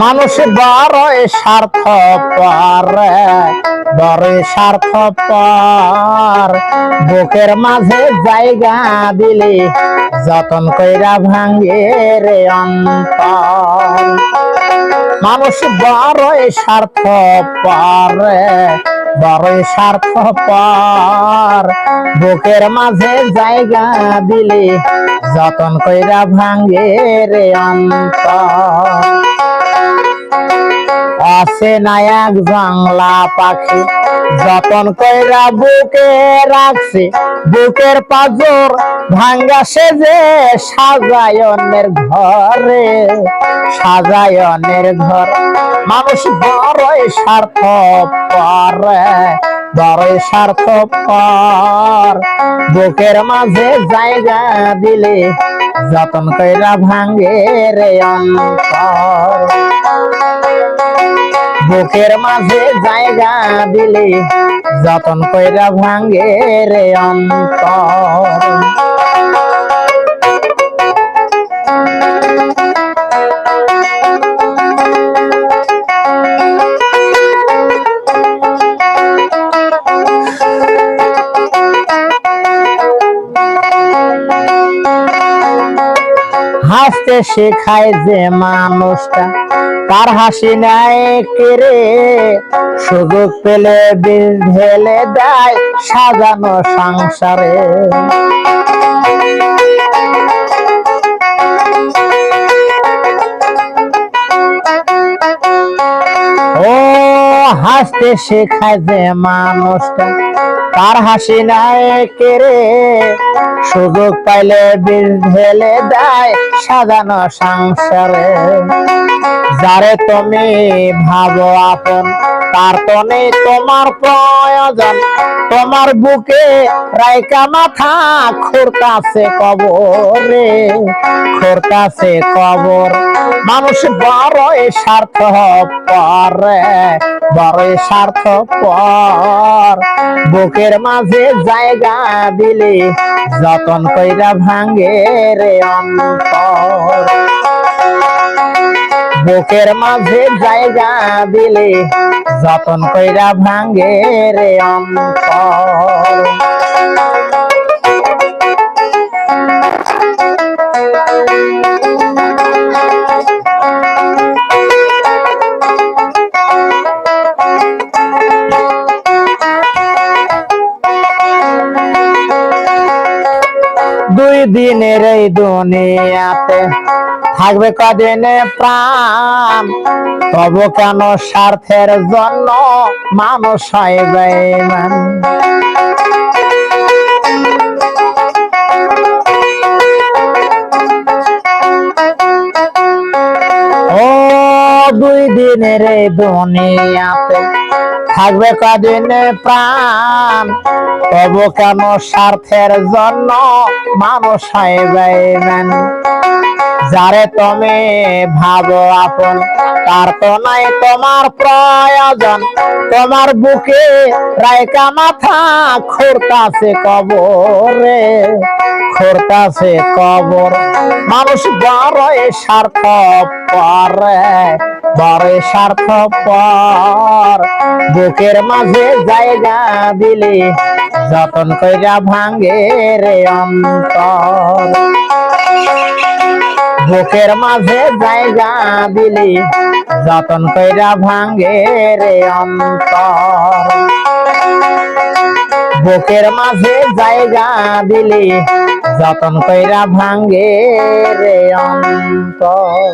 মানুষ বড়ই স্বার্থপর, বড়ই স্বার্থপর। বুকের মাঝে জায়গা দিলে যতন কইরা ভাঙ্গে রে অন্তর। মানুষ বড়ই স্বার্থপর, বড়ই স্বার্থপর। বুকের মাঝে জায়গা দিলে যতন কইরা ভাঙ্গে রে অন্তর। আছে না এক বাংলা পাখি যতন কইরা বুকে রাখছে, বুকের পাজর ভাঙ্গা সেজে সাজায়নের ঘরে, সাজায়নের ঘর। মানুষ বড়ই স্বার্থপর, বড়ই স্বার্থপর। বুকের মাঝে জায়গা দিলে যতন কইরা ভাঙ্গে রে অন্তর। বুকের মাঝে জায়গা দিলে যতন কইরা ভাঙ্গে রে অন্তর। হাসতে শেখায় যে মানুষটা তার হাসি নাই কেড়ে, সুযোগ পেলে বিষ ঢেলে দেয় সাজানো সংসারে। ও হাসতে শেখায় যে মানুষটা তার হাসি নাই কেড়ে, সুযোগ পাইলে বিষ ঢেলে দেয় সাজানো সংসারে। যারে তুমি ভাবো আপন তার তো নেই তোমার প্রয়োজন, তোমার বুকে রাইকা মাথা খুঁড়তাছে কবরে, খুঁড়তাছে কবর। মানুষ বড়ই স্বার্থপর, বড়ই স্বার্থপর। বুকের মাঝে জায়গা দিলে যতন কইরা ভাঙ্গে রে অন্তর। বুকের মাঝে জায়গা দিলে যতন কইরা ভাঙ্গে রে অন্তর। দুই দিনের এই দুনিয়াতে থাকবে কদিনে প্রাণ, তবু কেন স্বার্থের জন্য মানুষ হয় বেঈমান। ও দুই দিনের এই দুনিয়াতে থাকবে কদিনে প্রাণ, তবু কেন স্বার্থের জন্য মানুষ হয় বেঈমান। যারে তুমি ভাবো আপন তার তো নাই তোমার প্রয়োজন, তোমার বুকে রাইকা মাথা খুঁড়তাছে কবরে, খুঁড়তাছে কবর। মানুষ বড়ই স্বার্থপর, বড়ই স্বার্থপর। বুকের মাঝে জায়গা দিলে যতন কইরা ভাঙ্গে রে অন্তর। বুকের মাঝে জায়গা দিলে যতন কইরা ভাঙ্গে রে অন্তর। বুকের মাঝে জায়গা দিলে যতন কইরা ভাঙ্গে রে অন্তর।